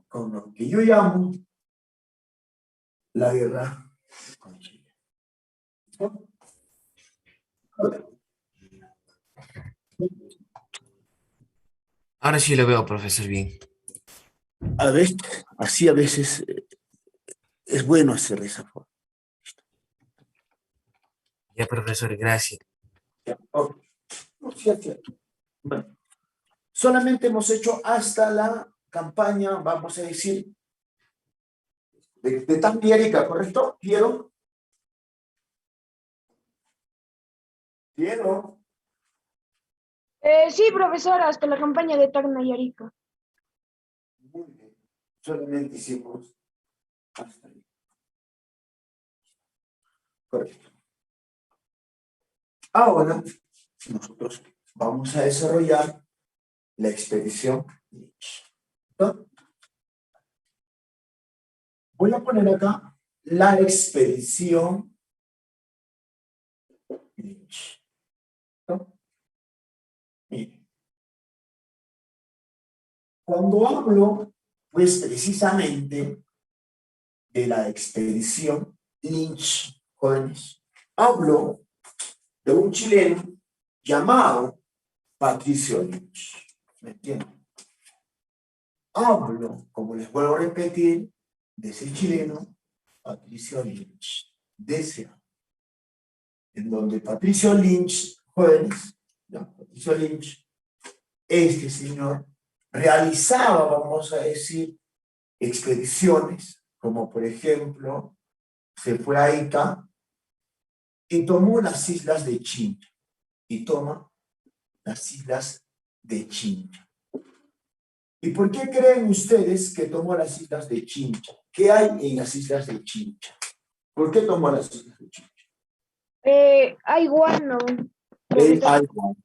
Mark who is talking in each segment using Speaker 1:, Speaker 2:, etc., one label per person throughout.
Speaker 1: con lo que yo llamo la guerra con Chile.
Speaker 2: Ahora sí lo veo, profesor, bien.
Speaker 1: A ver, así a veces es bueno hacer de esa forma.
Speaker 2: Ya, profesor, gracias.
Speaker 1: Ya, ok. No, sí, es cierto. Bueno, solamente hemos hecho hasta la campaña, vamos a decir, de Tacna y Arica, ¿correcto? ¿Quiero? ¿Quiero?
Speaker 3: Sí, profesora, hasta la campaña de Tacna y Arica.
Speaker 1: Muy bien. Solamente hicimos hasta ahí. Correcto. Ahora, nosotros vamos a desarrollar la expedición Lynch. ¿No? Voy a poner acá la expedición Lynch. ¿No? Miren. Cuando hablo, pues precisamente de la expedición Lynch, jóvenes, hablo de un chileno llamado Patricio Lynch. ¿Me entienden? Hablo, como les vuelvo a repetir, de ese chileno, Patricio Lynch, de ese, en donde Patricio Lynch, jóvenes, ya, Patricio Lynch, este señor realizaba, vamos a decir, expediciones, como por ejemplo, se fue a Ica y tomó las islas de Chincha, y toma las islas de Chincha. ¿Y por qué creen ustedes que tomó las islas de Chincha? ¿Qué hay en las islas de Chincha? ¿Por qué tomó las islas de Chincha?
Speaker 3: Hay guano,
Speaker 1: El
Speaker 3: profesor.
Speaker 1: agua.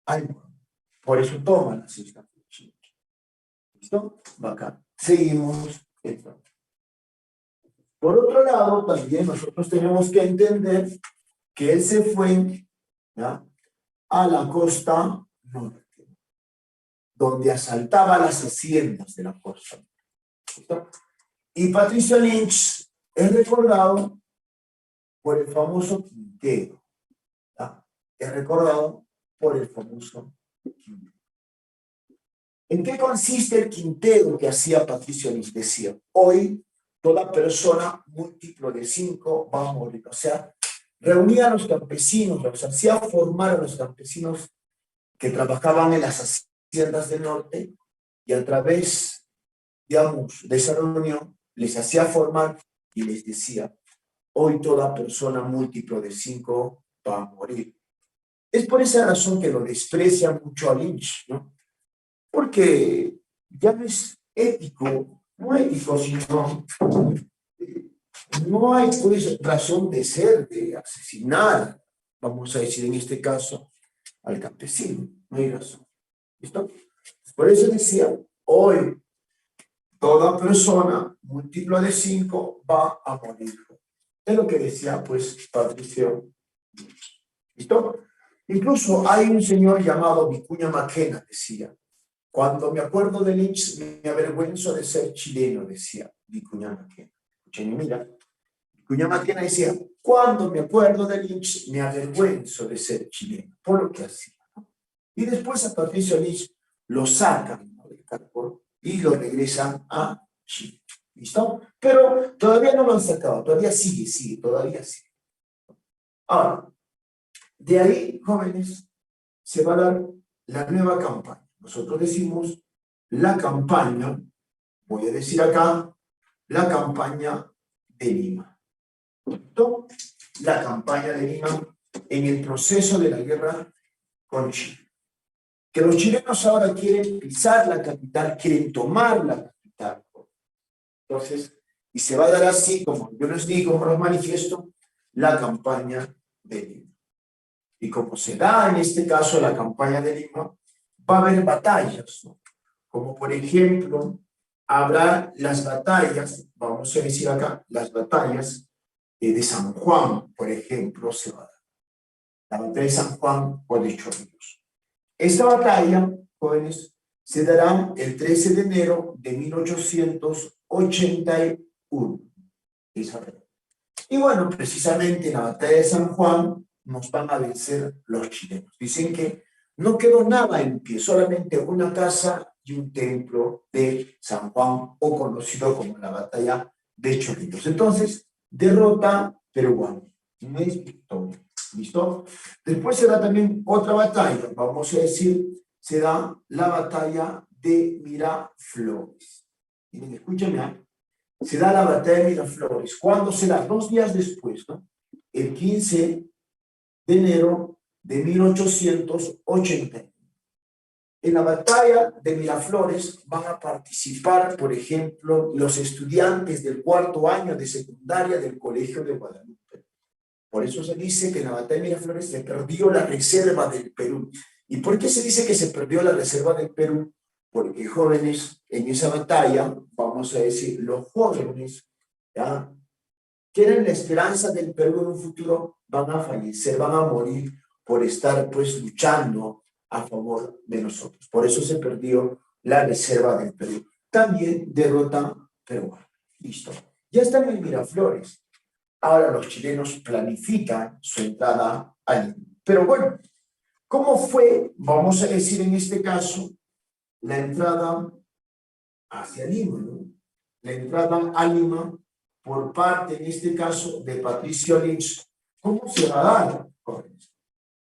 Speaker 1: Agua. Por eso toma las islas de Chincha. ¿Listo? Bacán. Seguimos. Por otro lado, también nosotros tenemos que entender que él se fue, ¿ya?, a la costa norte, donde asaltaba las haciendas de la costa. ¿Listo? Y Patricio Lynch es recordado por el famoso Quintero. ¿Ya? Es recordado por el famoso Quintero. ¿En qué consiste el Quintero que hacía Patricio Lynch? Decía, hoy toda persona múltiplo de 5 va a morir. O sea, reunía a los campesinos, los hacía formar a los campesinos que trabajaban en las haciendas del norte y a través, digamos, de esa reunión les hacía formar y les decía, hoy toda persona múltiplo de 5 va a morir. Es por esa razón que lo desprecia mucho a Lynch, ¿no? Porque ya no es ético, no ético, sino no hay pues razón de ser, de asesinar, vamos a decir en este caso, al campesino, no hay razón. ¿Listo? Por eso decía, hoy toda persona múltiplo de 5 va a morir. Es lo que decía pues Patricio. ¿Listo? Incluso hay un señor llamado Vicuña Maquena, decía, cuando me acuerdo de Lynch me avergüenzo de ser chileno, decía Vicuña Maquena. Escuchen, mira, Vicuña Maquena decía, cuando me acuerdo de Lynch me avergüenzo de ser chileno, por lo que hacía. Y después a Patricio Lynch lo sacan, ¿no?, del cargo y lo regresan a Chile. ¿Listo? Pero todavía no lo han sacado, todavía sigue, todavía sigue. Ahora, de ahí, jóvenes, se va a dar la nueva campaña. Nosotros decimos la campaña, voy a decir acá, la campaña de Lima. ¿Listo? La campaña de Lima en el proceso de la guerra con Chile. Que los chilenos ahora quieren pisar la capital, quieren tomar la capital. Entonces, y se va a dar así, como yo les digo, como los manifiesto, la campaña de Lima. Y como se da en este caso la campaña de Lima, va a haber batallas, ¿no? Como por ejemplo, habrá las batallas, vamos a decir acá, las batallas de San Juan, por ejemplo, se va a dar. La batalla de San Juan o de Chorrillos. Esta batalla, jóvenes, se dará el 13 de enero de 1881. Y bueno, precisamente en la batalla de San Juan nos van a vencer los chilenos. Dicen que no quedó nada en pie, solamente una casa y un templo de San Juan, o conocido como la batalla de Chorrillos. Entonces, derrota peruana, no es victoria. ¿Listo? Después se da también otra batalla, vamos a decir, se da la batalla de Miraflores. Miren, escúchame, se da la batalla de Miraflores. ¿Cuándo se da? 2 días después, ¿no? El 15 de enero de 1880. En la batalla de Miraflores van a participar, por ejemplo, los estudiantes del 4º año de secundaria del Colegio de Guadalupe. Por eso se dice que en la batalla de Miraflores se perdió la reserva del Perú. ¿Y por qué se dice que se perdió la reserva del Perú? Porque jóvenes, en esa batalla, vamos a decir, los jóvenes, ¿ya?, que eran la esperanza del Perú en un futuro, van a fallecer, van a morir por estar, pues, luchando a favor de nosotros. Por eso se perdió la reserva del Perú. También derrota peruana. Listo. Ya están en Miraflores. Ahora los chilenos planifican su entrada a Lima. Pero bueno, ¿cómo fue, vamos a decir en este caso, la entrada hacia Lima, ¿no? La entrada a Lima por parte, en este caso, de Patricio Lynch. ¿Cómo se va a dar, jóvenes?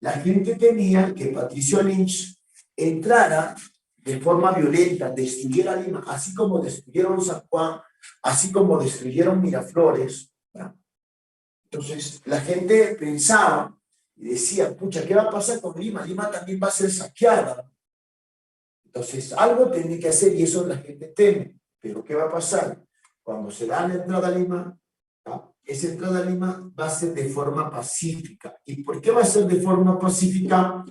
Speaker 1: La gente temía que Patricio Lynch entrara de forma violenta, destruyera Lima, así como destruyeron San Juan, así como destruyeron Miraflores, ¿verdad? Entonces, la gente pensaba y decía, pucha, ¿qué va a pasar con Lima? Lima también va a ser saqueada. Entonces, algo tiene que hacer y eso la gente teme. Pero ¿qué va a pasar? Cuando se da la entrada a Lima, ¿ah?, esa entrada a Lima va a ser de forma pacífica. ¿Y por qué va a ser de forma pacífica?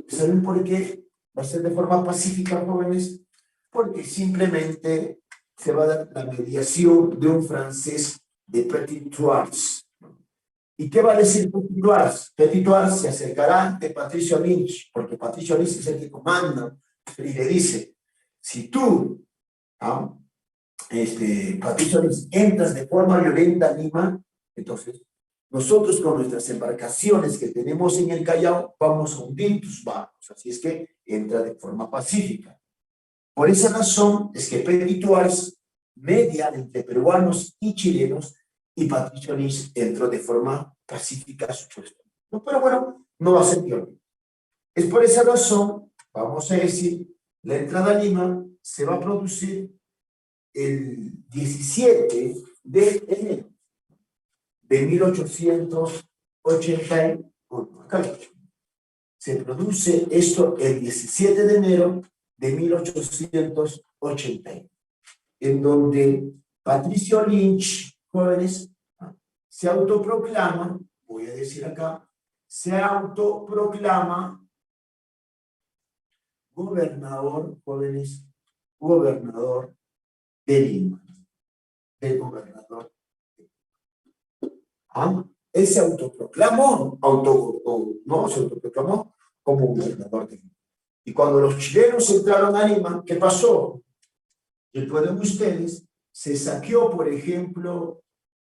Speaker 1: ¿Saben por qué va a ser de forma pacífica, jóvenes? Porque simplemente se va a dar la mediación de un francés de Petit Thouars. ¿Y qué va a decir Petit Thouars? Petit Thouars se acercará ante Patricio Lynch, porque Patricio Lynch es el que comanda, y le dice, si tú, ¿ah?, Patricio Lynch, entras de forma violenta a Lima, entonces nosotros con nuestras embarcaciones que tenemos en el Callao vamos a hundir tus barcos, así es que entra de forma pacífica. Por esa razón es que Petit Thouars media entre peruanos y chilenos y Patricio Lynch entró de forma pacífica, supuestamente. No, pero bueno, no va a ser violento. Es por esa razón, vamos a decir, la entrada a Lima se va a producir el 17 de enero de 1881. Acá lo tengo. Se produce esto el 17 de enero de 1881, en donde Patricio Lynch, jóvenes, se autoproclama, voy a decir acá, se autoproclama gobernador, jóvenes, gobernador de Lima, el gobernador. Él se autoproclamó, no, se autoproclamó como gobernador de Lima. Y cuando los chilenos entraron a Lima, ¿qué pasó? Recuerden ustedes, se saqueó, por ejemplo,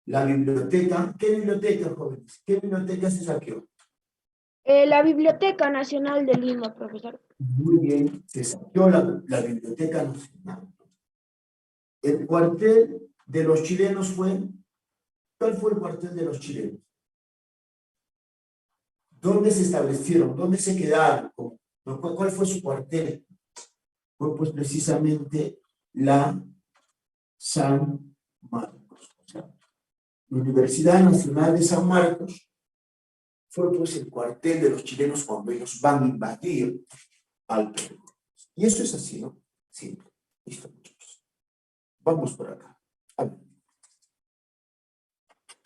Speaker 1: la biblioteca. ¿Qué biblioteca, jóvenes? ¿Qué biblioteca se saqueó?
Speaker 3: La Biblioteca Nacional de Lima, profesor.
Speaker 1: Muy bien, se saqueó la Biblioteca Nacional. El cuartel de los chilenos fue, ¿cuál fue el cuartel de los chilenos? ¿Dónde se establecieron? ¿Dónde se quedaron? ¿Cuál fue su cuartel? Fue pues precisamente la San Marcos. O sea, la Universidad Nacional de San Marcos fue pues el cuartel de los chilenos cuando ellos van a invadir al Perú. Y eso es así, ¿no? Simple. Listo, muchachos. Vamos por acá. A ver.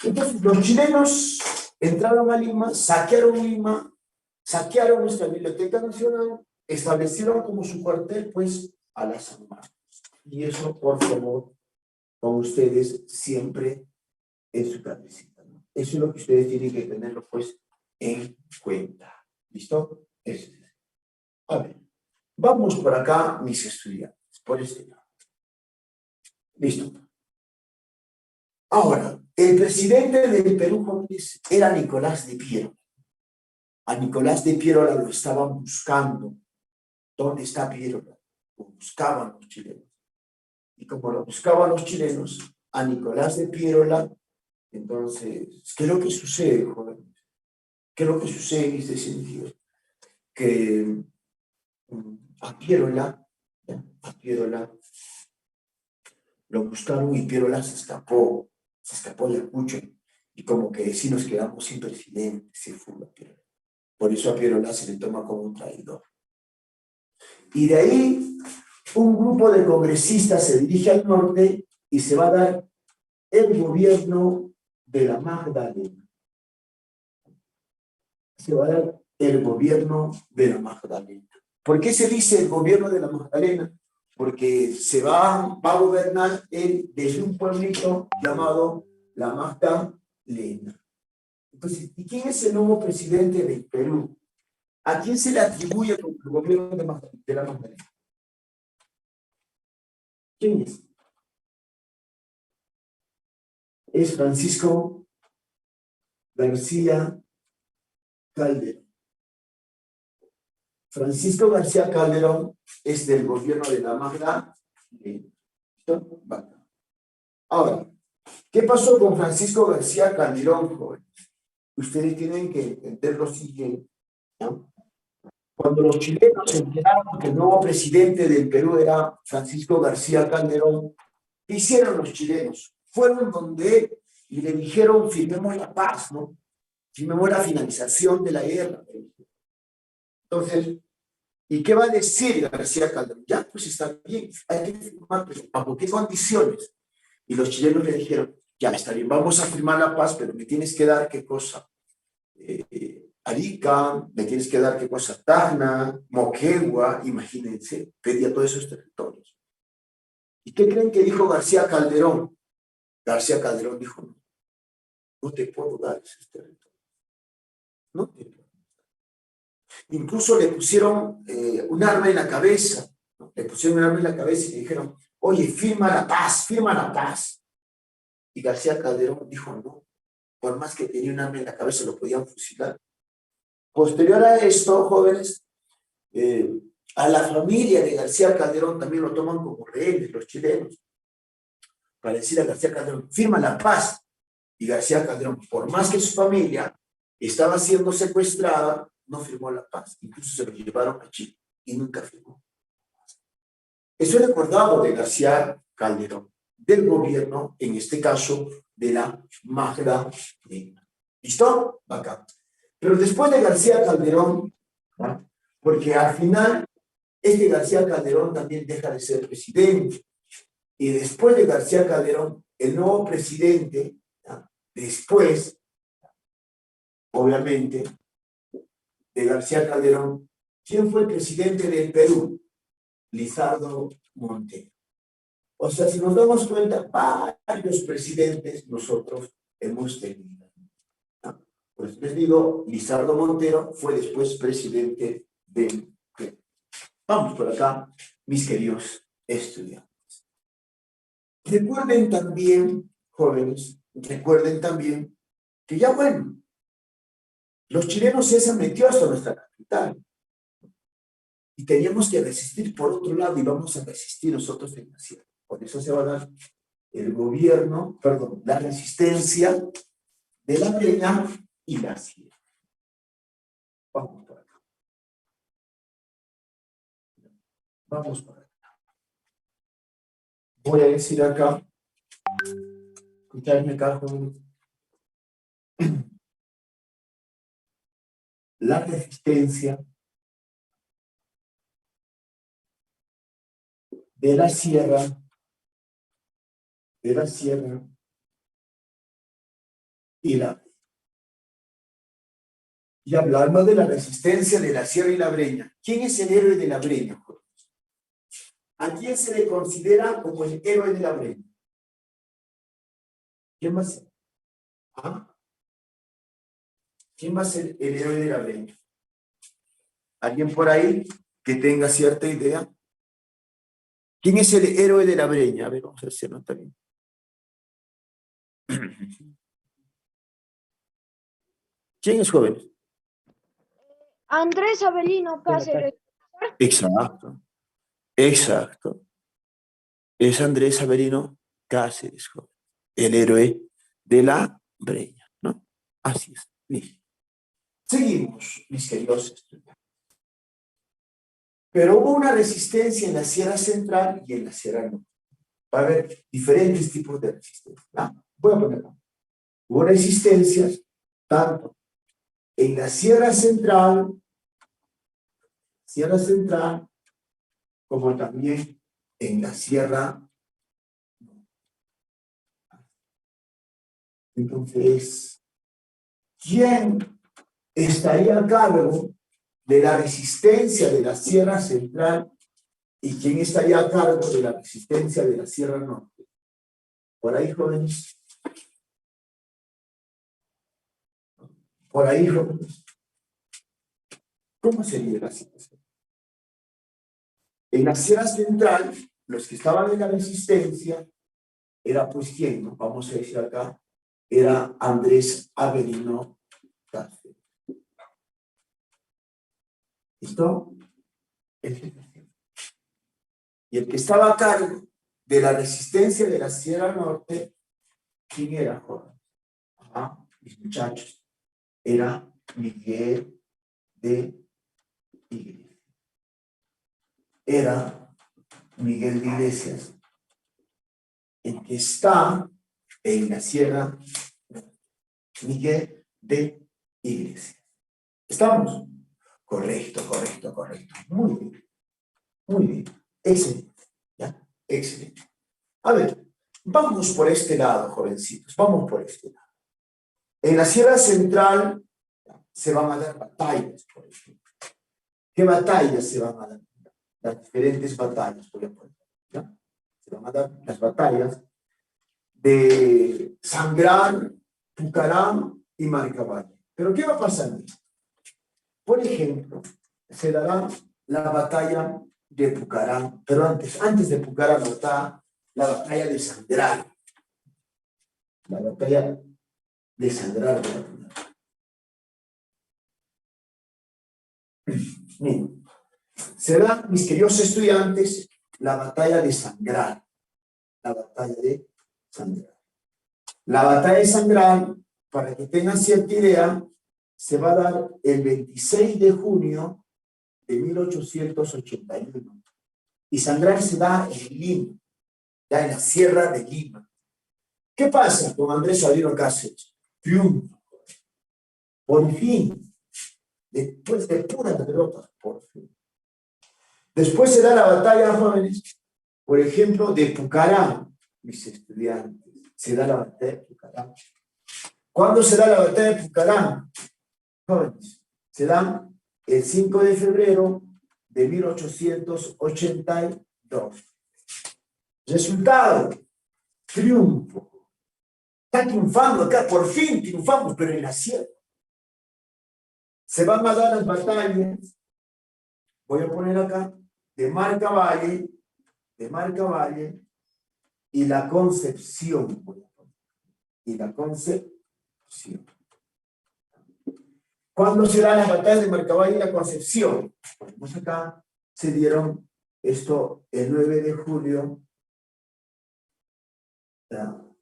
Speaker 1: Entonces, los chilenos entraron a Lima, saquearon nuestra Biblioteca Nacional, establecieron como su cuartel, pues, a la San Marcos. Y eso, por favor, con ustedes siempre en su cabecita, ¿no? Eso es lo que ustedes tienen que tenerlo, pues, en cuenta. ¿Listo? Eso es. A ver. Vamos por acá, mis estudiantes, por este lado. Listo. Ahora, el presidente del Perú, jóvenes, era Nicolás de Piero. A Nicolás de Piero lo estaban buscando. ¿Dónde está Piero? Lo buscaban los chilenos. Y como lo buscaban los chilenos, a Nicolás de Piérola, entonces, ¿qué es lo que sucede, jóvenes? ¿Qué es lo que sucede en este sentido? Que a Piérola lo buscaron y Piérola se escapó de Ayacucho, y como que sí nos quedamos sin presidente, se fue a Piérola. Por eso a Piérola se le toma como un traidor. Y de ahí, un grupo de congresistas se dirige al norte y se va a dar el gobierno de la Magdalena. Se va a dar el gobierno de la Magdalena. ¿Por qué se dice el gobierno de la Magdalena? Porque se va a gobernar él desde un pueblito llamado la Magdalena. Entonces, ¿y quién es el nuevo presidente del Perú? ¿A quién se le atribuye el gobierno de la Magdalena? ¿Quién es? Es Francisco García Calderón. Francisco García Calderón es del gobierno de la Magdalena. Ahora, ¿qué pasó con Francisco García Calderón, jóvenes? Ustedes tienen que entender lo siguiente, ¿no? Cuando los chilenos se enteraron que el nuevo presidente del Perú era Francisco García Calderón, ¿qué hicieron los chilenos? Fueron donde él y le dijeron: firmemos la paz, ¿no? Firmemos la finalización de la guerra. Entonces, ¿y qué va a decir García Calderón? Ya, pues está bien, hay que firmar, pero ¿bajo qué condiciones? Y los chilenos le dijeron: ya está bien, vamos a firmar la paz, pero me tienes que dar qué cosa. Arica, me tienes que dar qué cosa, Tacna, Moquegua, imagínense, pedía todos esos territorios. ¿Y qué creen que dijo García Calderón? García Calderón dijo: no, no te puedo dar esos territorios. No te puedo. Incluso le pusieron un arma en la cabeza, ¿no? Le pusieron un arma en la cabeza y le dijeron: oye, firma la paz, firma la paz. Y García Calderón dijo: no, por más que tenía un arma en la cabeza, lo podían fusilar. Posterior a esto, jóvenes, a la familia de García Calderón también lo toman como rehenes los chilenos, para decir a García Calderón: firma la paz. Y García Calderón, por más que su familia estaba siendo secuestrada, no firmó la paz. Incluso se lo llevaron a Chile y nunca firmó. Eso es recordado de García Calderón, del gobierno, en este caso, de la Magdalena. ¿Listo? Acá. Pero después de García Calderón, ¿no? Porque al final, este García Calderón también deja de ser presidente. Y después de García Calderón, el nuevo presidente, ¿no? Después, obviamente, de García Calderón, ¿quién fue el presidente del Perú? Lizardo Montero. O sea, si nos damos cuenta, varios presidentes nosotros hemos tenido, ¿no? Pues les digo, Lizardo Montero fue después presidente del Perú. Vamos por acá, mis queridos estudiantes. Recuerden también, jóvenes, recuerden también que ya bueno, los chilenos se han metido hasta nuestra capital. Y teníamos que resistir por otro lado, y vamos a resistir nosotros en la sierra. Por eso se va a dar el gobierno, perdón, la resistencia de la Breña y la sierra. Vamos por acá. Vamos por acá. Voy a decir acá, escuchadme acá, jóvenes. La resistencia de la sierra y la. Y hablando de la resistencia de la sierra y la Breña, ¿quién es el héroe de la Breña, jóvenes? ¿A quién se le considera como el héroe de la Breña? ¿Quién va a ser? ¿Ah? ¿Quién va a ser el héroe de la Breña? ¿Alguien por ahí? que tenga cierta idea. ¿Quién es el héroe de la Breña? A ver, vamos a ver si anota bien. ¿Quién es, jóvenes?
Speaker 3: Andrés Avelino Cáceres.
Speaker 1: Exacto, exacto. Es Andrés Avelino Cáceres, joven, el héroe de la Breña, ¿no? Así es. Bien. Seguimos, mis queridos estudiantes. Pero hubo una resistencia en la Sierra Central y en la Sierra Norte. Va a haber diferentes tipos de resistencia. Voy a ponerlo. Hubo resistencias tanto en la Sierra Central, como también en la Sierra. Entonces, ¿quién estaría a cargo de la resistencia de la Sierra Central y quién estaría a cargo de la resistencia de la Sierra Norte? Por ahí, jóvenes. Por ahí, jóvenes. ¿Cómo sería la situación? En la Sierra Central, los que estaban en la resistencia, era pues quién, ¿no? Vamos a decir acá, era Andrés Avelino Cáceres. ¿Listo? Y el que estaba a cargo de la resistencia de la Sierra Norte, ¿quién era, joven? Mis muchachos, era Miguel de Iglesias. Era Miguel de Iglesias, el que está en la Sierra Norte. Miguel de Iglesias. ¿Estamos? Correcto, correcto, correcto. Muy bien. Muy bien. Excelente. ¿Ya? Excelente. A ver, vamos por este lado, jovencitos. Vamos por este lado. En la Sierra Central se van a dar batallas, por ejemplo. ¿Qué batallas se van a dar? Las diferentes batallas, por ejemplo. ¿Ya? Se van a dar las batallas de Sangrar, Pucarán y Marcaballe. ¿Pero qué va a pasar? Por ejemplo, se dará la batalla de Pucarán, pero antes de Pucarán está la batalla de Sangrar. La batalla de Sangrar. Miren, será, mis queridos estudiantes, la batalla de Sangrar. La batalla de Sangrar. La batalla de Sangrar, para que tengan cierta idea, se va a dar el 26 de junio de 1881. Y Sangrar se da en Lima, ya en la Sierra de Lima. ¿Qué pasa con Andrés Avelino Cáceres? Triunfo. Por fin. Después de puras derrotas, por fin. Después se da la batalla, jóvenes, por ejemplo, de Pucarán, mis estudiantes. Se da la batalla de Pucarán. ¿Cuándo se da la batalla de Pucarán? Jóvenes, se da el 5 de febrero de 1882. Resultado, triunfo. Está triunfando acá, por fin triunfamos, pero en la sierra. Se van a dar las batallas, voy a poner acá, de Marcaballe y la Concepción. Y la Concepción. ¿Cuándo se dan las batallas de Marcaballe y la Concepción? Pues acá se dieron esto el 9 de julio.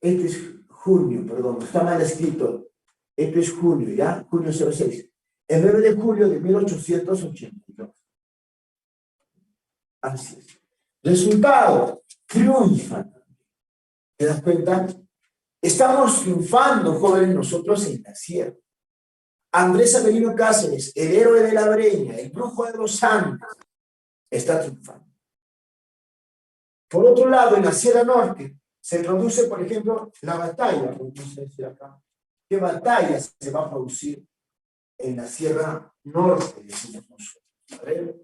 Speaker 1: Este es junio, perdón, está mal escrito. Esto es junio, ¿ya? Junio 06. El 9 de julio de 1882. Así es. Resultado, triunfan. ¿Te das cuenta? Estamos triunfando, jóvenes, nosotros en la sierra. Andrés Avelino Cáceres, el héroe de la Breña, el brujo de los Andes, está triunfando. Por otro lado, en la Sierra Norte, se produce, por ejemplo, la batalla. Vamos a decir acá. ¿Qué batalla se va a producir en la Sierra Norte? Decimos nosotros. A ver.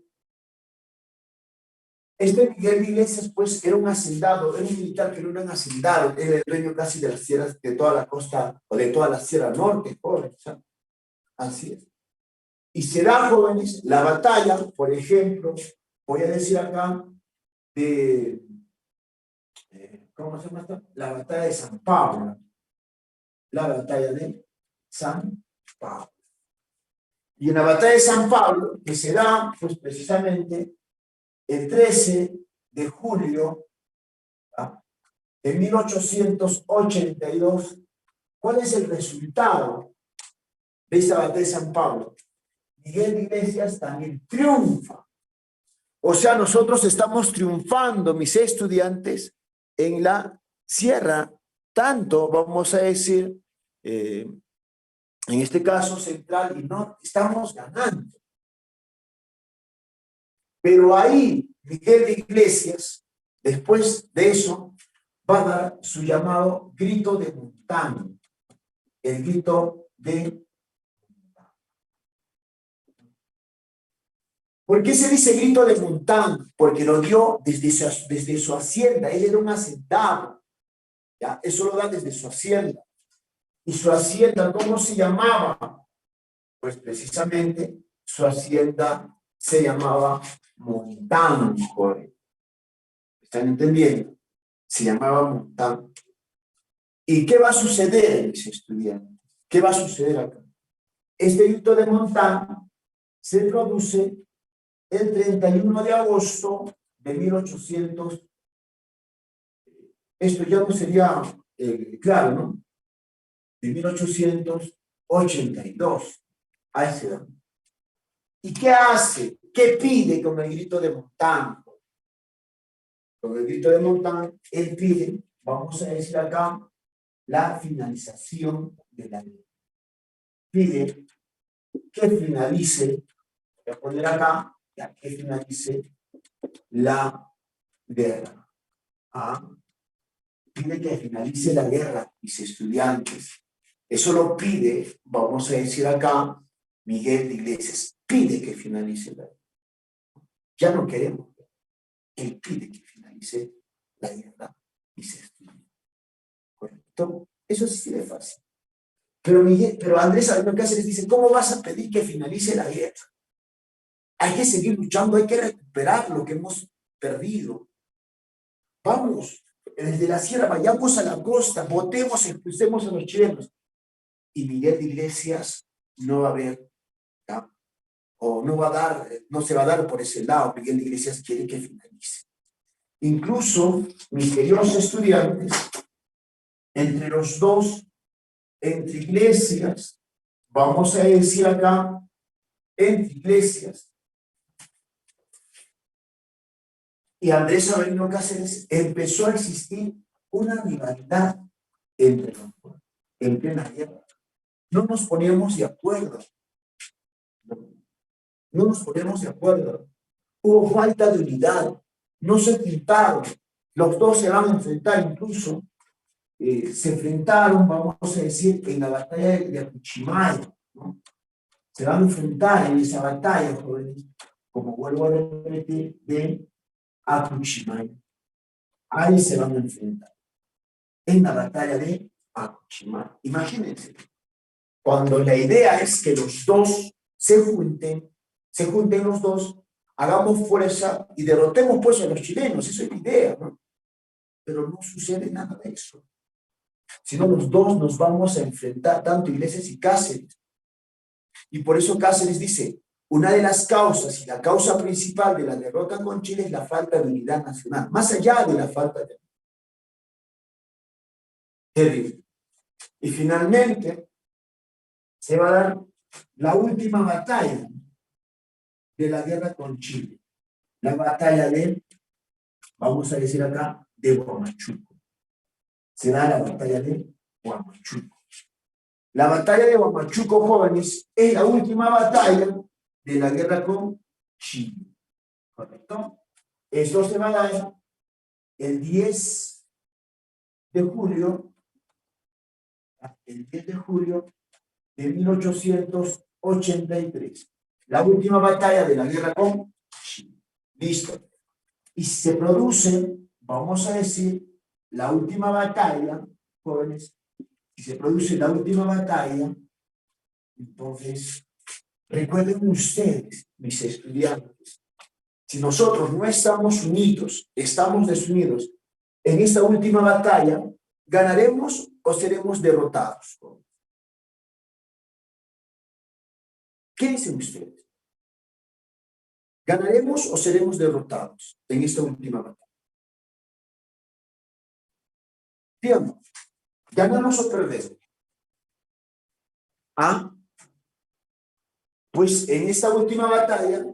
Speaker 1: Este Miguel de Iglesias, pues, era un hacendado, era un militar que no era un hacendado, era el dueño casi de las sierras, de toda la costa, o de toda la Sierra Norte, joven, ¿sabes? Así es. Y será, jóvenes, la batalla, por ejemplo, voy a decir acá, de, ¿cómo se llama esto? La batalla de San Pablo. La batalla de San Pablo. Y en la batalla de San Pablo, que se da, pues precisamente, el 13 de julio de 1882, ¿cuál es el resultado de esta batalla de San Pablo? Miguel de Iglesias también triunfa. O sea, nosotros estamos triunfando, mis estudiantes, en la sierra, tanto, vamos a decir, en este caso central y norte, estamos ganando. Pero ahí, Miguel de Iglesias, después de eso, va a dar su llamado grito de montaña, el grito de. ¿Por qué se dice grito de Montán? Porque lo dio desde su hacienda. Él era un hacendado. ¿Ya? Eso lo da desde su hacienda. ¿Y su hacienda cómo se llamaba? Pues precisamente su hacienda se llamaba Montán. ¿Están entendiendo? Se llamaba Montán. ¿Y qué va a suceder, mis estudiantes? ¿Qué va a suceder acá? Este grito de Montán se produce el 31 de agosto de 1800, esto ya no sería claro, ¿no? De 1882, ahí se da. ¿Y qué hace? ¿Qué pide con el grito de Montán? Con el grito de Montán, él pide, vamos a decir acá, la finalización de la guerra. Pide que finalice, voy a poner acá, ya que finalice la guerra. Pide que finalice la guerra, mis estudiantes. Eso lo pide, vamos a decir acá, Miguel de Iglesias. Pide que finalice la guerra. Ya no queremos. Él pide que finalice la guerra, mis estudiantes. ¿Correcto? Eso sí es fácil. Pero Andrés Sabino Cáceres dice, ¿cómo vas a pedir que finalice la guerra? Hay que seguir luchando, hay que recuperar lo que hemos perdido. Vamos, desde la sierra, vayamos a la costa, votemos, expulsemos a los chilenos. Y Miguel de Iglesias no va a ver, ¿ya? O no va a dar, no se va a dar por ese lado. Miguel de Iglesias quiere que finalice. Incluso, mis queridos estudiantes, entre los dos, entre Iglesias, vamos a decir acá, entre Iglesias y Andrés Sabino Cáceres, empezó a existir una rivalidad entre los dos, en plena guerra. No nos poníamos de acuerdo. No nos ponemos de acuerdo. Hubo falta de unidad. No se enfrentaron. Los dos se van a enfrentar, incluso se enfrentaron, vamos a decir, en la batalla de Apuchimay, ¿no? Se van a enfrentar en esa batalla, jóvenes, como vuelvo a repetir, de Apuchimay. Ahí se van a enfrentar. En la batalla de Apuchimay. Imagínense, cuando la idea es que los dos se junten los dos, hagamos fuerza y derrotemos pues a los chilenos, esa es la idea, ¿no? Pero no sucede nada de eso. Sino los dos nos vamos a enfrentar, tanto Iglesias y Cáceres. Y por eso Cáceres dice, una de las causas y la causa principal de la derrota con Chile es la falta de unidad nacional, más allá de la falta de unidad. Y finalmente se va a dar la última batalla de la guerra con Chile, la batalla de, vamos a decir acá, de Huamachuco. Se da la batalla de Huamachuco. La batalla de Huamachuco, jóvenes, es la última batalla de la guerra con Chile. ¿Correcto? Esto se va a dar el 10 de julio, de 1883. La última batalla de la guerra con Chile. Listo. Y se produce, vamos a decir, la última batalla, jóvenes, si se produce la última batalla, entonces Recuerden ustedes, mis estudiantes, si nosotros no estamos unidos, estamos desunidos en esta última batalla, ¿ganaremos o seremos derrotados? ¿Qué dicen ustedes? ¿Ganaremos o seremos derrotados en esta última batalla? Díganme, ¿ganamos o perdemos? ¿Ah? Pues en esta última batalla,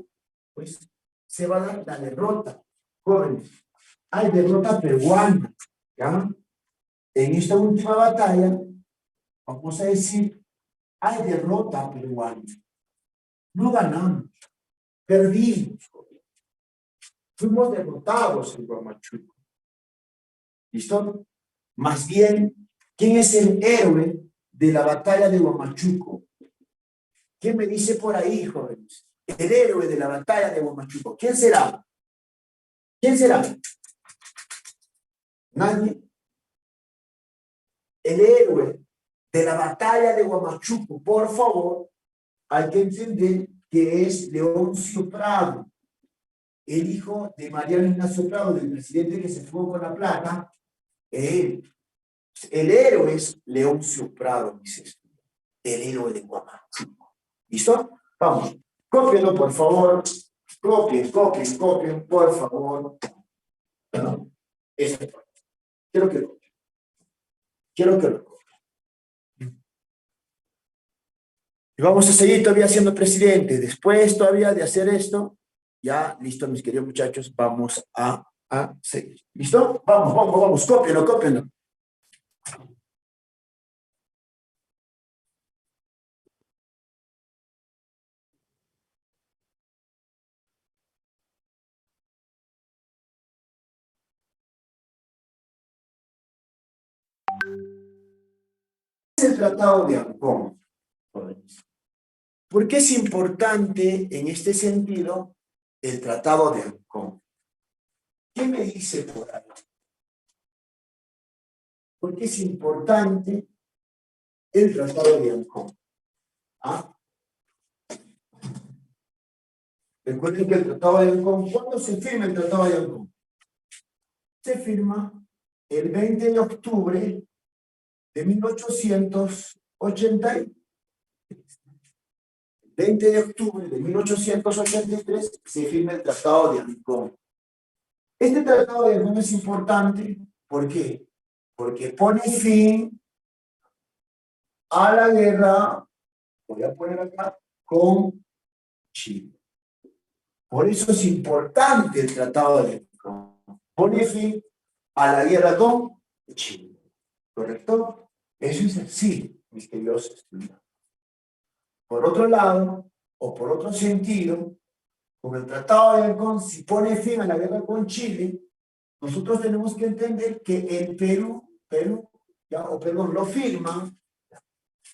Speaker 1: pues se va a dar la derrota. Jóvenes, hay derrota peruana, ¿ya? En esta última batalla, vamos a decir, hay derrota peruana. No ganamos, perdimos. Fuimos derrotados en Huamachuco. ¿Listo? Más bien, ¿quién es el héroe de la batalla de Huamachuco? ¿Quién me dice por ahí, jóvenes? El héroe de la batalla de Huamachuco. ¿Quién será? ¿Quién será? Nadie. El héroe de la batalla de Huamachuco, por favor, hay que entender que es Leoncio Prado, el hijo de Mariano Ignacio Prado, del presidente que se fugó con la plata. El héroe es Leoncio Prado, dice esto. El héroe de Huamachuco. ¿Listo? Vamos. Cópienlo, por favor. Copien, por favor. Eso. Quiero que lo copien. Y vamos a seguir todavía siendo presidente. Después todavía de hacer esto, ya, listo, mis queridos muchachos, vamos a seguir. ¿Listo? Vamos, cópienlo. ¿Qué es el Tratado de Ancón? ¿Por qué es importante en este sentido el Tratado de Ancón? ¿Qué me dice por ahí? ¿Por qué es importante el Tratado de Ancón? ¿Ah? Recuerden que el Tratado de Ancón, ¿cuándo se firma el Tratado de Ancón? Se firma el 20 de octubre de 1883. 20 de octubre de 1883 se firma el Tratado de Ancón. Este Tratado de Ancón es importante, ¿por qué? Porque pone fin a la guerra, voy a poner acá, con Chile. Por eso es importante el Tratado de Ancón. Pone fin a la guerra con Chile. ¿Correcto? Eso es así, mis queridos estudiantes. Por otro lado, o por otro sentido, con el Tratado de Ancón, si pone fin a la guerra con Chile, nosotros tenemos que entender que el Perú, lo firma,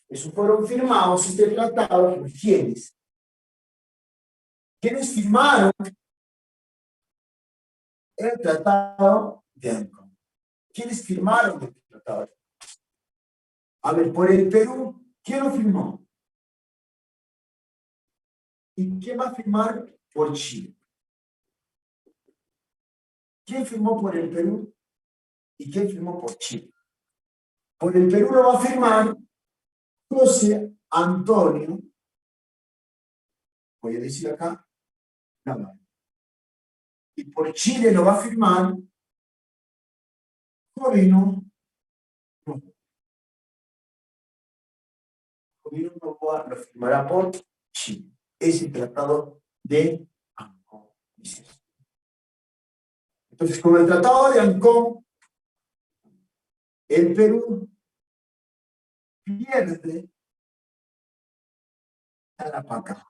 Speaker 1: eso fueron firmados, este tratado, ¿por quiénes? ¿Quiénes firmaron el Tratado de Ancón? ¿Quiénes firmaron el Tratado de Ancón? A ver, por el Perú, ¿quién lo firmó? ¿Y quién va a firmar por Chile? ¿Quién firmó por el Perú? ¿Y quién firmó por Chile? Por el Perú lo va a firmar José Antonio, voy a decir acá, Navarro. Y por Chile lo va a firmar Jovino Noboa, lo firmará por Chile. Es el Tratado de Ancón. Entonces, con el Tratado de Ancón, el Perú pierde Tarapacá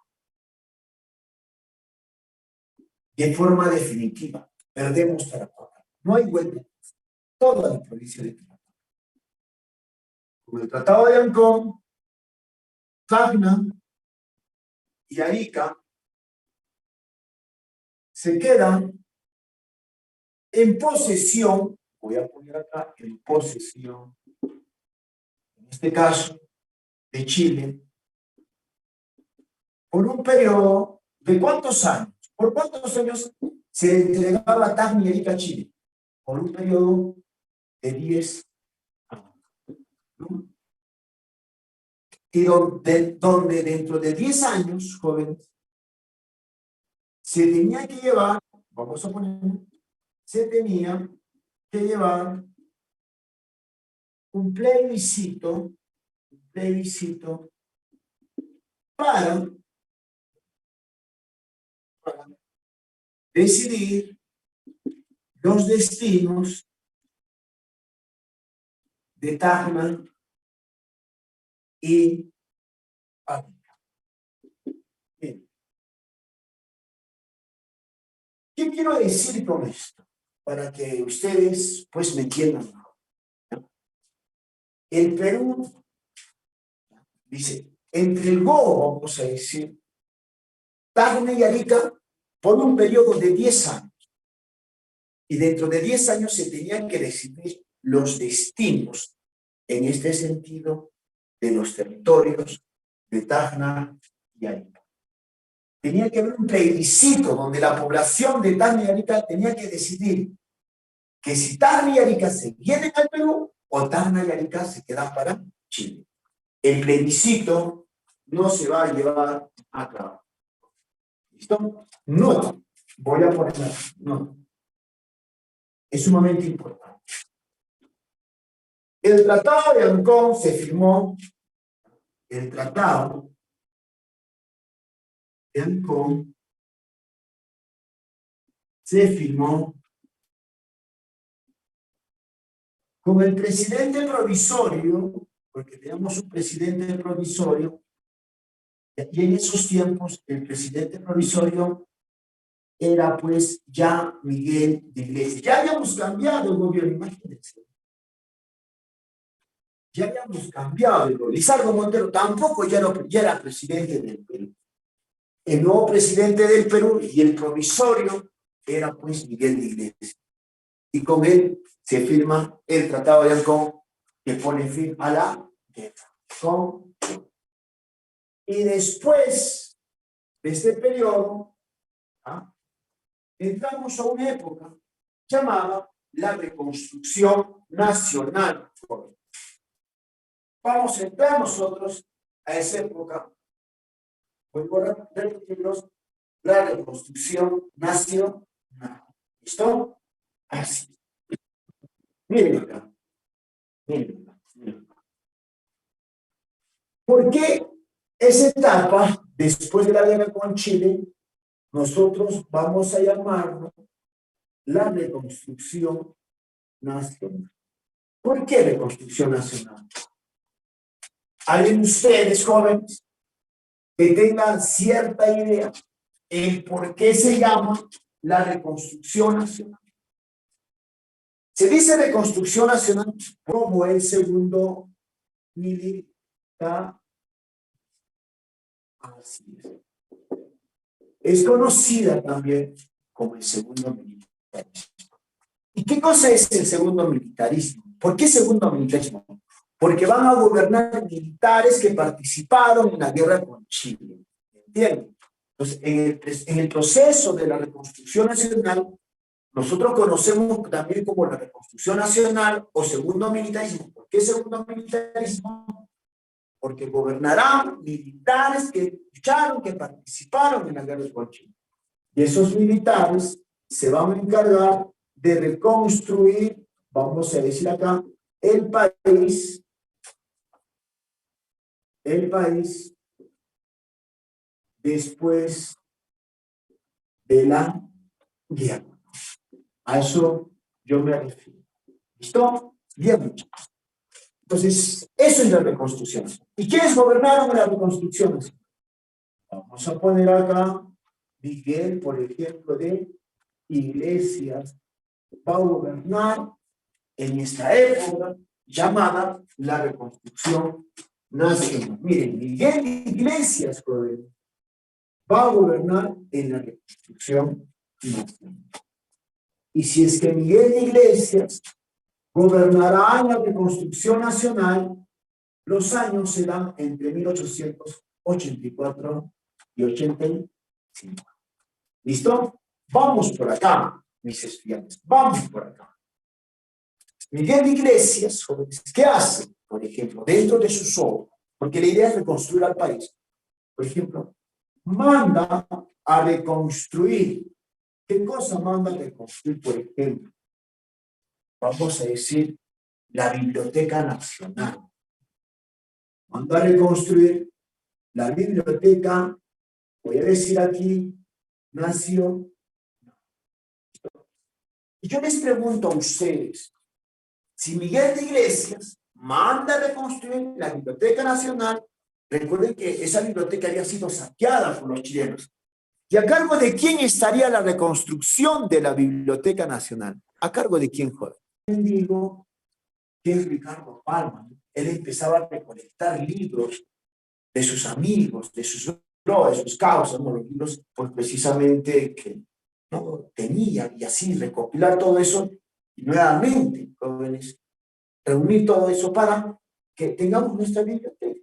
Speaker 1: de forma definitiva. Perdemos Tarapacá. No hay vuelta. Toda la provincia de Tarapacá. Con el Tratado de Ancón, Tacna y Arica se quedan en posesión, voy a poner acá, en posesión, en este caso, de Chile, por un periodo de ¿cuántos años? ¿Por cuántos años se entregaba Tacna y Arica a Chile? Por un periodo de 10 años. ¿No? Y donde dentro de 10 años, jóvenes, se tenía que llevar, vamos a poner, se tenía que llevar un plebiscito para decidir los destinos de Tacna y Arica. Bien. ¿Qué quiero decir con esto? Para que ustedes pues me entiendan. El Perú dice, entregó, vamos a decir, Tacna y Arica por un periodo de 10 años. Y dentro de 10 años se tenían que decidir los destinos, en este sentido, de los territorios de Tacna y Arica. Tenía que haber un plebiscito donde la población de Tacna y Arica tenía que decidir que si Tacna y Arica se vienen al Perú o Tacna y Arica se quedan para Chile. El plebiscito no se va a llevar a cabo. ¿Listo? No. Voy a poner no. Es sumamente importante. El Tratado de Ancón se firmó. El Tratado de Ancón se firmó con el presidente provisorio, porque teníamos un presidente provisorio, y en esos tiempos el presidente provisorio era pues ya Miguel de Iglesias. Ya habíamos cambiado el gobierno, imagínense. Ya habíamos cambiado el gobierno. Lizardo Montero tampoco ya era presidente del Perú. El nuevo presidente del Perú y el provisorio era pues Miguel de Iglesias. Y con él se firma el Tratado de Ancón que pone fin a la guerra. Y después de este periodo, entramos a una época llamada la reconstrucción nacional. Vamos a entrar nosotros a esa época. Vuelvo a repetirlos, la reconstrucción nacional. ¿Listo? Así. Miren acá. Miren acá. ¿Por qué esa etapa, después de la guerra con Chile, nosotros vamos a llamarlo la reconstrucción nacional? ¿Por qué reconstrucción nacional? ¿Alguien de ustedes, jóvenes, que tengan cierta idea en por qué se llama la reconstrucción nacional? Se dice reconstrucción nacional como el segundo militar. Así es. Es conocida también como el segundo militarismo. ¿Y qué cosa es el segundo militarismo? ¿Por qué segundo militarismo? Porque van a gobernar militares que participaron en la guerra con Chile. ¿Entienden? Entonces, en el proceso de la reconstrucción nacional, nosotros conocemos también como la reconstrucción nacional o segundo militarismo. ¿Por qué segundo militarismo? Porque gobernarán militares que lucharon, que participaron en la guerra con Chile. Y esos militares se van a encargar de reconstruir, vamos a decir acá, el país después de la guerra. A eso yo me refiero. ¿Listo? Bien, muchachos. Entonces, eso es la reconstrucción. ¿Y quiénes gobernaron la reconstrucción? Vamos a poner acá Miguel, por ejemplo, de Iglesias. Va a gobernar en esta época llamada la reconstrucción nacional. Miren, Miguel de Iglesias va a gobernar en la reconstrucción nacional. Y si es que Miguel de Iglesias gobernará en la reconstrucción nacional, los años serán entre 1884 y 85. ¿Listo? Vamos por acá, mis estudiantes. Vamos por acá. Miguel de Iglesias, jóvenes, ¿qué hace? Por ejemplo, dentro de sus obras, porque la idea es reconstruir al país. Por ejemplo, manda a reconstruir. ¿Qué cosa manda a reconstruir, por ejemplo? Vamos a decir, la Biblioteca Nacional. Manda a reconstruir la biblioteca, voy a decir aquí, nació. Y yo les pregunto a ustedes, si Miguel de Iglesias manda a reconstruir la Biblioteca Nacional, recuerden que esa biblioteca había sido saqueada por los chilenos. ¿Y a cargo de quién estaría la reconstrucción de la Biblioteca Nacional? ¿A cargo de quién, joven? Digo que es Ricardo Palma. Él empezaba a recolectar libros de sus amigos, de sus causas, ¿no? Los libros, pues precisamente que no tenía, y así recopilar todo eso, y nuevamente, jóvenes, reunir todo eso para que tengamos nuestra biblioteca.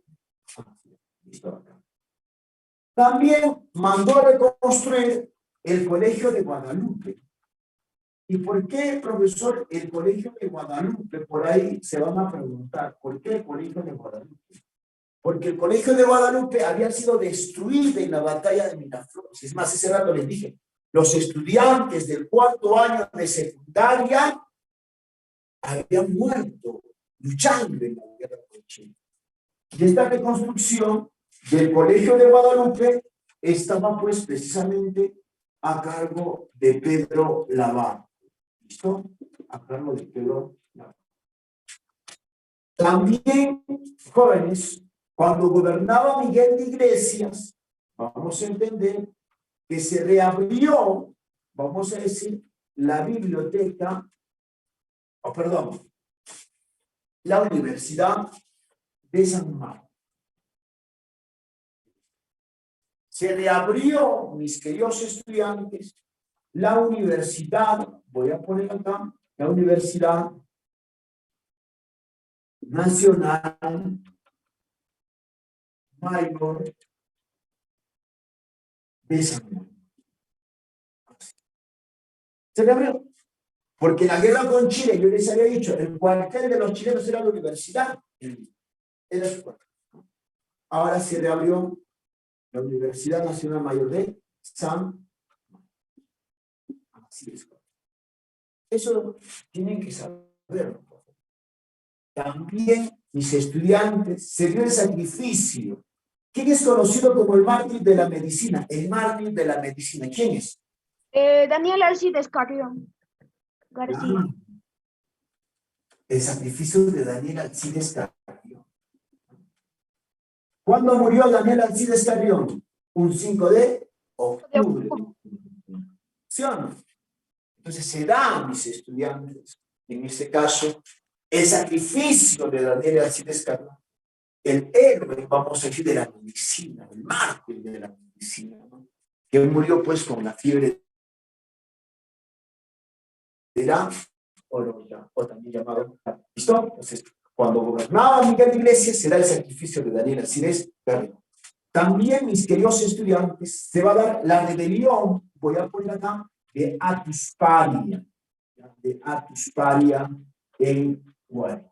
Speaker 1: También mandó a reconstruir el Colegio de Guadalupe. ¿Y por qué, profesor, el Colegio de Guadalupe? Por ahí se van a preguntar, ¿por qué el Colegio de Guadalupe? Porque el Colegio de Guadalupe había sido destruido en la batalla de Miraflores. Es más, ese rato les dije, los estudiantes del 4º año de secundaria habían muerto luchando en la guerra con Chile. Y esta reconstrucción del Colegio de Guadalupe estaba pues precisamente a cargo de Pedro Lavar. ¿Listo? A cargo de Pedro Lavar. También, jóvenes, cuando gobernaba Miguel de Iglesias, vamos a entender que se reabrió, vamos a decir, la biblioteca, la Universidad de San Marcos. Se reabrió, mis queridos estudiantes, la universidad, voy a poner acá, la Universidad Nacional Mayor de San Marcos. Se reabrió. Porque en la guerra con Chile, yo les había dicho, el cuartel de los chilenos era la universidad. Era su cuartel. Ahora se reabrió la Universidad Nacional Mayor de San Marcos. Así es. Eso tienen que saberlo. También, mis estudiantes, se dio el sacrificio. ¿Quién es conocido como el mártir de la medicina? El mártir de la medicina, ¿quién es?
Speaker 3: Daniel Alcides Carrión García.
Speaker 1: El sacrificio de Daniel Alcides Carrión. ¿Cuándo murió Daniel Alcides Carrión? Un 5 de octubre. ¿Sí o no? Entonces se da, mis estudiantes, en este caso, el sacrificio de Daniel Alcides Carrión, el héroe, vamos a decir, de la medicina, el mártir de la medicina, ¿no? Que murió pues con la fiebre de la oroya, o también llamado, ¿listo? Entonces, cuando gobernaba Miguel de Iglesias, se da el sacrificio de Daniel Alcides Carrión. También, mis queridos estudiantes, se va a dar la rebelión, voy a poner acá, de Atuspalia, en Guarí.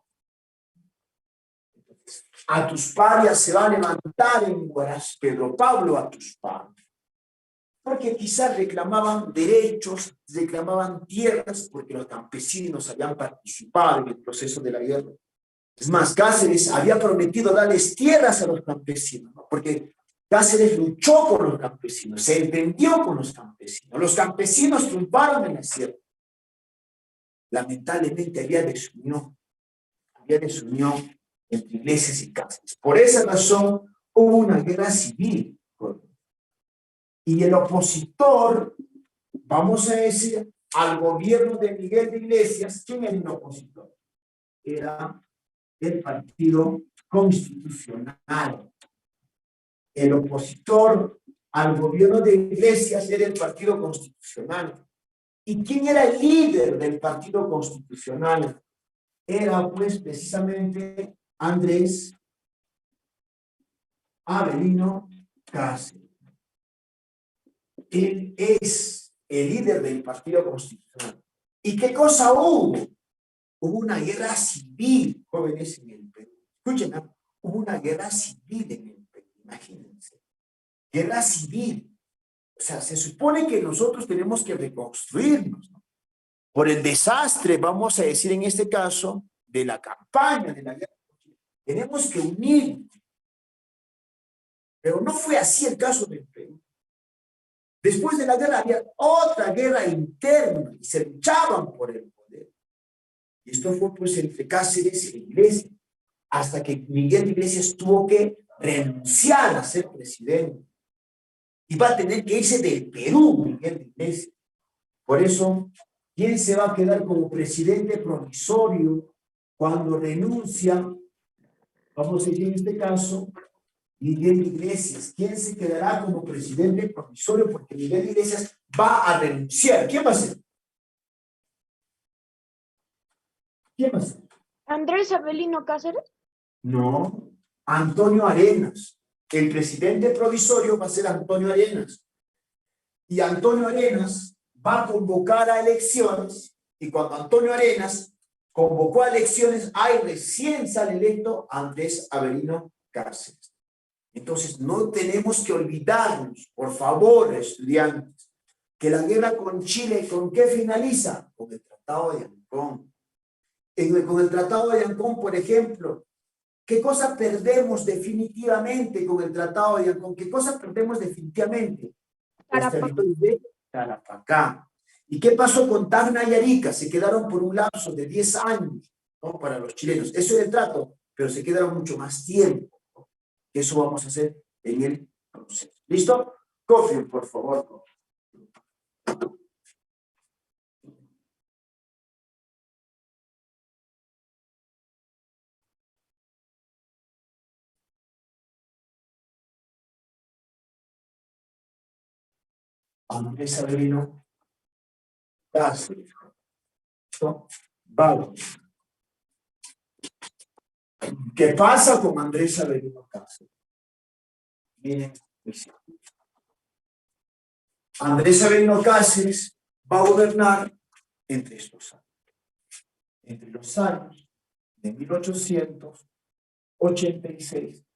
Speaker 1: Atuspalia se va a levantar en Huaraz, Pedro Pablo Atuspalia, porque quizás reclamaban derechos, reclamaban tierras, porque los campesinos habían participado en el proceso de la guerra. Es más, Cáceres había prometido darles tierras a los campesinos, ¿no? Porque Cáceres luchó por los campesinos, se entendió con los campesinos triunfaron en la sierra. Lamentablemente había desunión entre Iglesias y Cáceres. Por esa razón hubo una guerra civil. Y el opositor, vamos a decir, al gobierno de Miguel de Iglesias, ¿quién era el opositor? Era el Partido Constitucional. El opositor al gobierno de Iglesias era el Partido Constitucional. ¿Y quién era el líder del Partido Constitucional? Era pues precisamente Andrés Avelino Cáceres. Él es el líder del Partido Constitucional. ¿Y qué cosa hubo? Hubo una guerra civil, jóvenes, en el Perú. Escuchen, ¿no? Hubo una guerra civil en el Perú, imagínense. Guerra civil. O sea, se supone que nosotros tenemos que reconstruirnos, ¿no? Por el desastre, vamos a decir en este caso, de la campaña de la guerra. Tenemos que unirnos. Pero no fue así el caso del Perú. Después de la guerra había otra guerra interna y se luchaban por el poder. Y esto fue pues entre Cáceres y la Iglesia, hasta que Miguel Iglesias tuvo que renunciar a ser presidente. Y va a tener que irse del Perú, Miguel Iglesias. Por eso, ¿quién se va a quedar como presidente provisorio cuando renuncia? Vamos a decir en este caso, Miguel Iglesias. ¿Quién se quedará como presidente provisorio? Porque Miguel Iglesias va a renunciar. ¿Quién va a ser? ¿Quién va a ser?
Speaker 3: ¿Andrés Avelino Cáceres?
Speaker 1: No, Antonio Arenas. El presidente provisorio va a ser Antonio Arenas. Y Antonio Arenas va a convocar a elecciones. Y cuando Antonio Arenas convocó a elecciones, ahí recién sale electo Andrés Avelino Cáceres. Entonces, no tenemos que olvidarnos, por favor, estudiantes, que la guerra con Chile, ¿con qué finaliza? Con el Tratado de Ancón. Con el Tratado de Ancón, por ejemplo, ¿qué cosa perdemos definitivamente con el Tratado de Ancón? ¿Qué cosa perdemos definitivamente? Los territorios de Tarapacá. ¿Y qué pasó con Tacna y Arica? Se quedaron por un lapso de 10 años, ¿no? Para los chilenos. Eso es el trato, pero se quedaron mucho más tiempo. Eso vamos a hacer en el proceso. ¿Listo? Coffee, por favor. Andrés Avelino Cáceres. ¿Listo? Vale. ¿Qué pasa con Andrés Avelino Cáceres? Miren, Andrés Avelino Cáceres va a gobernar entre estos años. Entre los años de 1886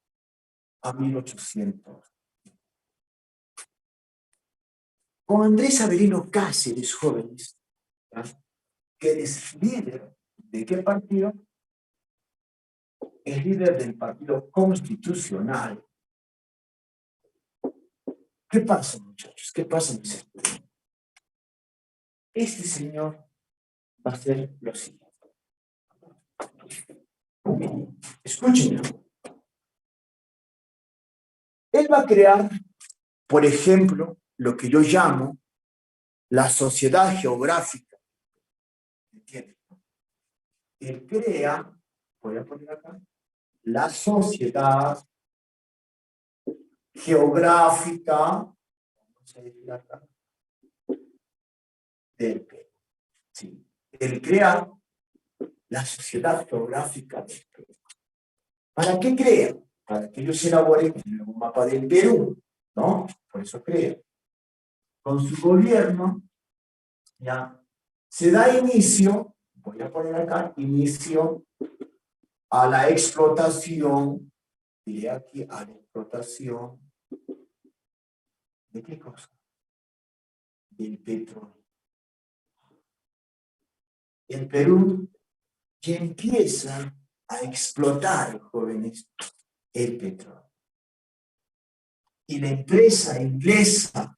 Speaker 1: a 1800. Con Andrés Avelino Cáceres, jóvenes, ¿ya? Que es líder de qué partido? Es líder del Partido Constitucional. ¿Qué pasa, muchachos? ¿Qué pasa, mis estudiantes? Este señor va a hacer lo siguiente. Escúchenme. Él va a crear, por ejemplo, lo que yo llamo la sociedad geográfica. ¿Entienden? Él crea, voy a poner acá, la sociedad geográfica, vamos a decir acá, del Perú. Sí. Él crea la sociedad geográfica del Perú. ¿Para qué crea? Para que ellos elaboren un nuevo mapa del Perú, ¿no? Por eso crea. Con su gobierno, ya, se da inicio, voy a poner acá, inicio a la explotación, diré aquí, a la explotación, ¿de qué cosa? Del petróleo. El Perú ya empieza a explotar, jóvenes, el petróleo. Y la empresa inglesa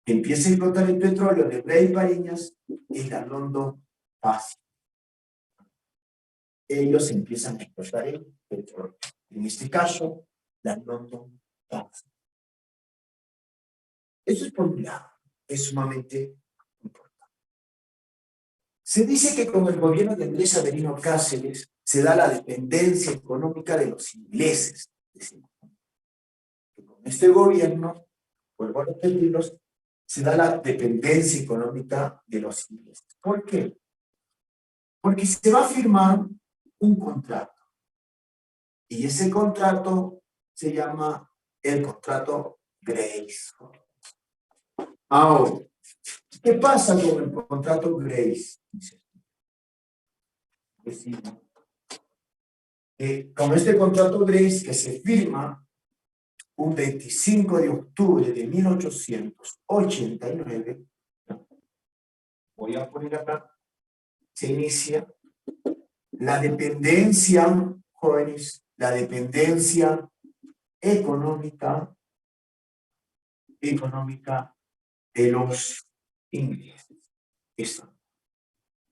Speaker 1: que empieza a explotar el petróleo de Rey Pariñas es la London Fast. Ellos empiezan a explotar el petróleo. En este caso, la London Fast. Eso es por un lado, es sumamente importante. Se dice que con el gobierno de Andrés Avelino Cáceres se da la dependencia económica de los ingleses. Decimos, que con este gobierno, vuelvo a repetirlos, se da la dependencia económica de los ingleses. ¿Por qué? Porque se va a firmar un contrato. Y ese contrato se llama el contrato Grace. Ahora, ¿qué pasa con el contrato Grace? Con este contrato Grace que se firma un 25 de octubre de 1889, voy a poner acá, se inicia la dependencia, jóvenes, la dependencia económica de los ingleses. Esta.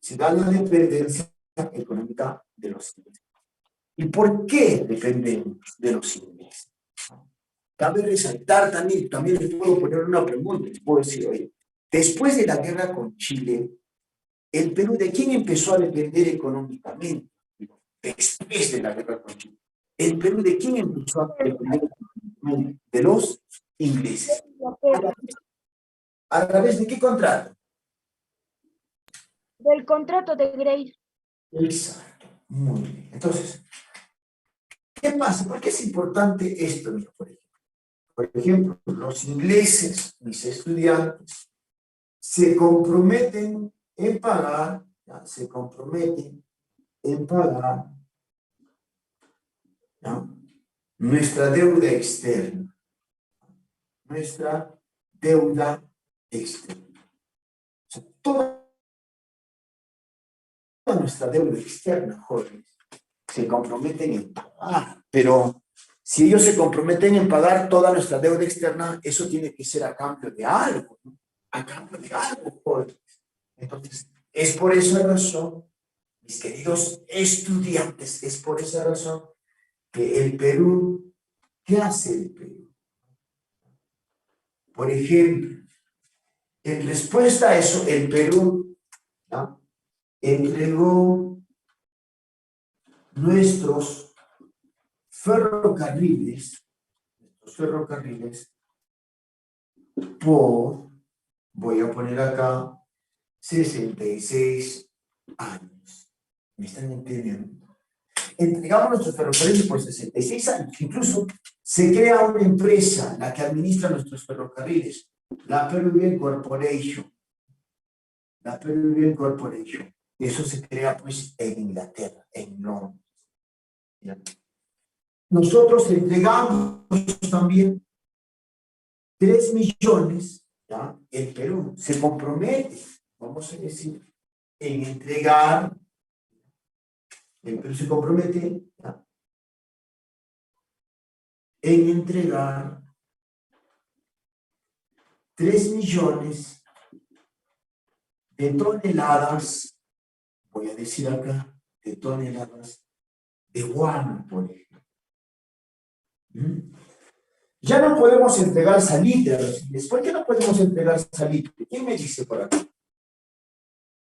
Speaker 1: Se da la dependencia económica de los ingleses. ¿Y por qué dependemos de los ingleses? Cabe resaltar también les puedo poner una pregunta, les puedo decir, oye, después de la guerra con Chile, el Perú, ¿de quién empezó a depender económicamente? Después de la guerra con Chile. ¿El Perú de quién empezó a depender económicamente? De los ingleses. ¿A través de qué contrato?
Speaker 3: Del contrato de Grace.
Speaker 1: Exacto. Muy bien. Entonces, ¿qué pasa? ¿Por qué es importante esto? Mira, por ejemplo, los ingleses, mis estudiantes, se comprometen en pagar, ¿ya? ¿Ya? Nuestra deuda externa. Nuestra deuda externa. O sea, toda nuestra deuda externa, jóvenes, se comprometen en pagar, pero si ellos se comprometen en pagar toda nuestra deuda externa, eso tiene que ser a cambio de algo, ¿no? A cambio de algo, jóvenes. Entonces, es por esa razón, mis queridos estudiantes, es por esa razón que el Perú, ¿qué hace el Perú? Por ejemplo, en respuesta a eso, el Perú, ¿no?, entregó nuestros ferrocarriles por, voy a poner acá, 66 años. ¿Me están entendiendo? Entregamos nuestros ferrocarriles por 66 años. Incluso se crea una empresa, la que administra nuestros ferrocarriles, la Peruvian Corporation. La Peruvian Corporation. Eso se crea pues en Inglaterra, en Londres. ¿Ya? Nosotros entregamos también 3 millones, ¿ya? El Perú se compromete, vamos a decir, en entregar, el Perú se compromete, ¿ya?, en entregar 3 millones de toneladas, voy a decir acá, de toneladas de guano, por ejemplo. Ya no podemos entregar salitre a los ingleses. ¿Por qué no podemos entregar salitre? ¿Quién me dice por acá?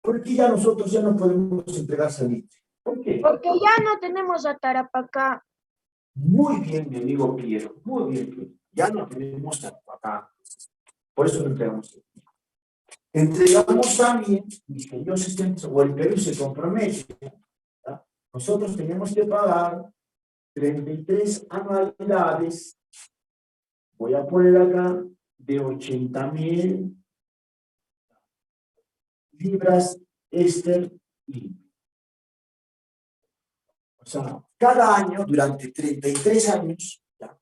Speaker 1: ¿Por qué ya nosotros ya no podemos entregar salitre? ¿Por qué?
Speaker 3: Porque ya no tenemos a Tarapacá.
Speaker 1: Muy bien, mi amigo Piero, muy bien, Piero. Ya no tenemos acá. Por eso no entregamos. Entregamos también, mis queridos estudiantes, o el Perú se compromete, ¿verdad? Nosotros tenemos que pagar 33 anualidades, voy a poner acá, de 80,000 libras esterlinas. O sea, cada año, durante 33 años, ¿ya?,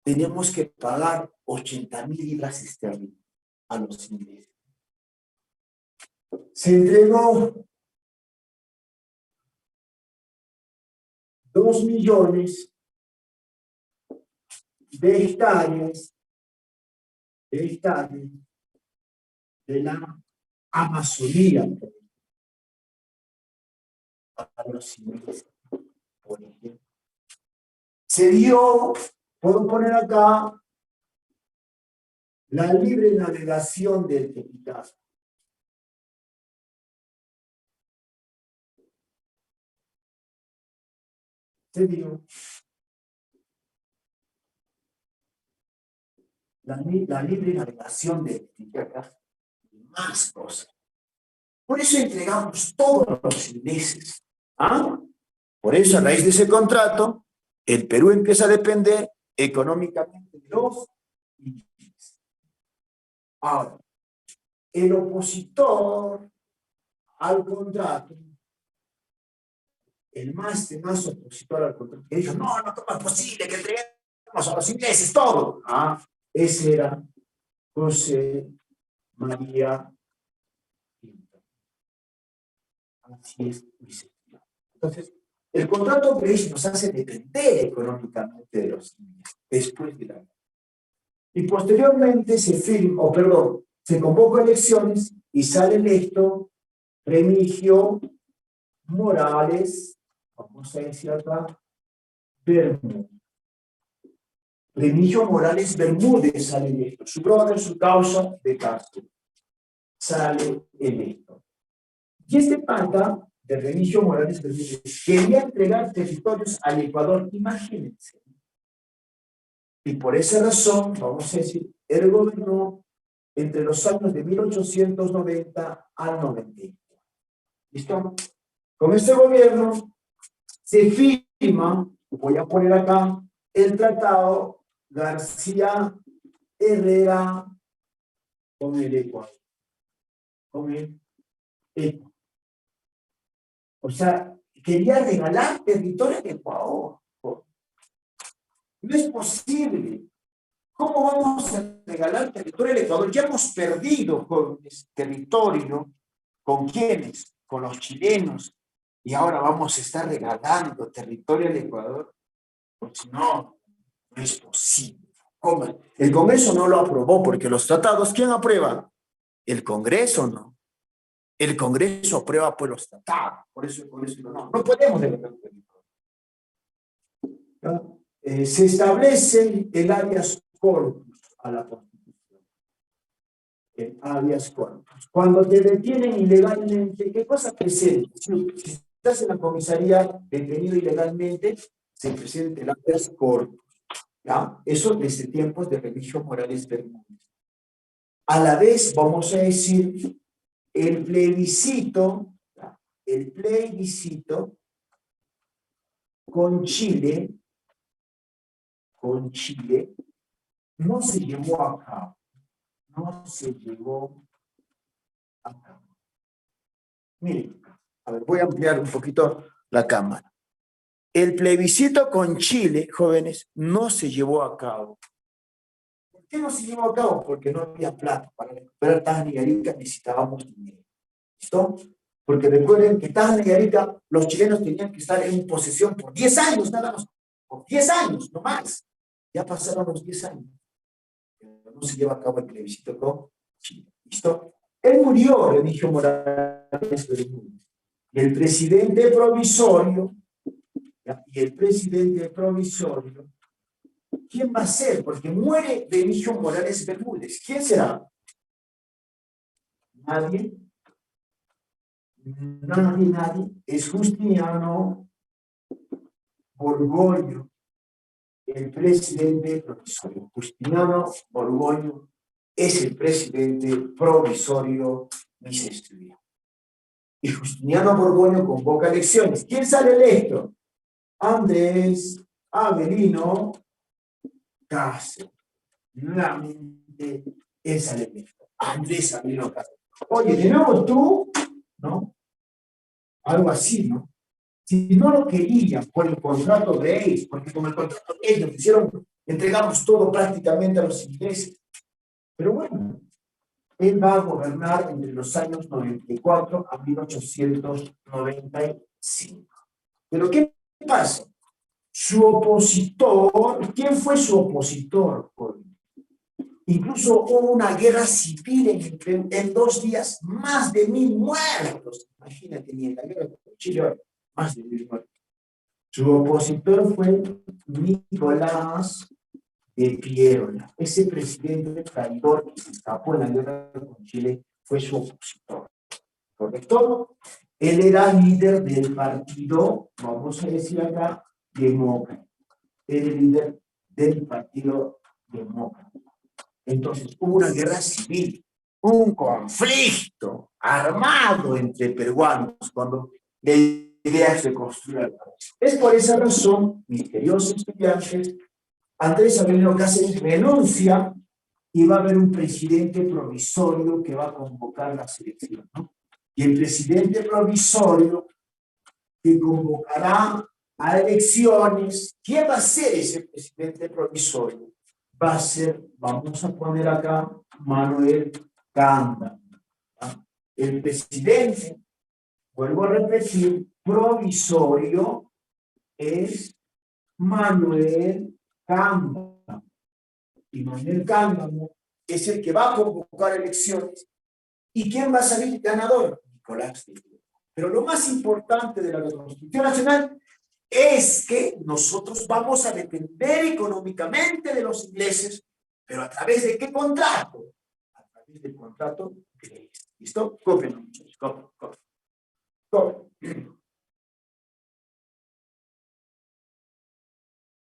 Speaker 1: tenemos que pagar 80,000 libras esterlinas a los ingleses. Se entregó 2 millones de hectáreas de la Amazonía a los ingleses, por ejemplo. Se dio, puedo poner acá, la libre navegación del Titicaca. Se dio la libre navegación del Titicaca y más cosas. Por eso entregamos todos los ingleses. ¿Ah? Por eso, a raíz de ese contrato, el Perú empieza a depender económicamente de los ingleses. Ahora, el opositor al contrato, el más opositor al contrato, que dijo, no, ¿cómo es posible que entreguemos a los ingleses todo? Ese era José María Pinto. Así es, dice. Entonces, el contrato Brest nos hace depender económicamente de los ingleses después de la guerra. Y posteriormente se convoca elecciones y sale electo Remigio Morales, vamos a decir acá, Bermúdez. Remigio Morales Bermúdez sale electo. Su brother, su causa de Castro, sale electo. Y este pata de Remigio Morales Bermúdez quería entregar territorios al Ecuador, imagínense. Y por esa razón, vamos a decir, él gobernó entre los años de 1890 al 94. ¿Listo? Con este gobierno se firma, voy a poner acá, el tratado García Herrera con el Ecuador. Con el Ecuador. O sea, quería regalar territorio al Ecuador. No es posible. ¿Cómo vamos a regalar territorio al Ecuador? Ya hemos perdido con ese territorio. ¿Con quiénes? Con los chilenos. Y ahora vamos a estar regalando territorio al Ecuador. Pues no es posible. ¿Cómo? El Congreso no lo aprobó porque los tratados, ¿quién aprueba? El Congreso no. El Congreso aprueba pues los tratados. Por eso no podemos regalar territorio. ¿No? Se establece el habeas corpus a la Constitución. El habeas corpus. Cuando te detienen ilegalmente, ¿qué cosa presenta? Si estás en la comisaría detenido ilegalmente, se presenta el habeas corpus. ¿Ya? Eso desde tiempos de Remigio Morales Bermúdez. A la vez, vamos a decir, el plebiscito con Chile, no se llevó a cabo. Miren, a ver, voy a ampliar un poquito la cámara. El plebiscito con Chile, jóvenes, no se llevó a cabo. ¿Por qué no se llevó a cabo? Porque no había plata. Para recuperar Tacna y Arica necesitábamos dinero. ¿Listo? Porque recuerden que Tacna y Arica, los chilenos tenían que estar en posesión por 10 años, nada más. Por 10 años, no más. Ya pasaron los 10 años. Pero no se lleva a cabo el plebiscito con Chile. ¿Listo? Él murió, Remigio Morales Bermúdez. Y el presidente provisorio, ¿quién va a ser? Porque muere Remigio Morales Bermúdez. ¿Quién será? Nadie. Es Justiniano Borgoño, el presidente provisorio. Justiniano Borgoño es el presidente provisorio bisestudiante. Y Justiniano Borgoño convoca elecciones. ¿Quién sale electo? Andrés Avelino Cáceres. Nuevamente él sale electo. Andrés Avelino Cáceres. Oye, de nuevo tú, ¿no? Algo así, ¿no? Si no lo querían por el contrato de ellos, porque con el contrato de ellos hicieron, entregamos todo prácticamente a los ingleses. Pero bueno, él va a gobernar entre los años 94 a 1895. Pero ¿qué pasa? Su opositor, ¿quién fue su opositor? Incluso hubo una guerra civil en 2 días, más de 1000 muertos. Imagínate, ni en la guerra de Chile, más de 1000 muertos. Su opositor fue Nicolás de Pierola. Ese presidente traidor que se escapó en la guerra con Chile fue su opositor. ¿Correcto? Él era líder del partido, vamos a decir acá, demócrata. Era el líder del partido demócrata. Entonces hubo una guerra civil, un conflicto armado entre peruanos cuando la idea se construyó el país. Es por esa razón, mis queridos estudiantes, Andrés Avelino Cáceres renuncia y va a haber un presidente provisorio que va a convocar las elecciones, ¿no? Y el presidente provisorio que convocará a elecciones, ¿quién va a ser ese presidente provisorio? Va a ser, vamos a poner acá, Manuel Cándamo. El presidente, vuelvo a repetir, provisorio es Manuel Cándamo. Y Manuel Cándamo es el que va a convocar elecciones. ¿Y quién va a salir ganador? Nicolás Maduro. Pero lo más importante de la reconstrucción nacional es que nosotros vamos a depender económicamente de los ingleses, pero ¿a través de qué contrato? A través del contrato de ¿listo? Cóprenlo, muchachos, cóprenlo.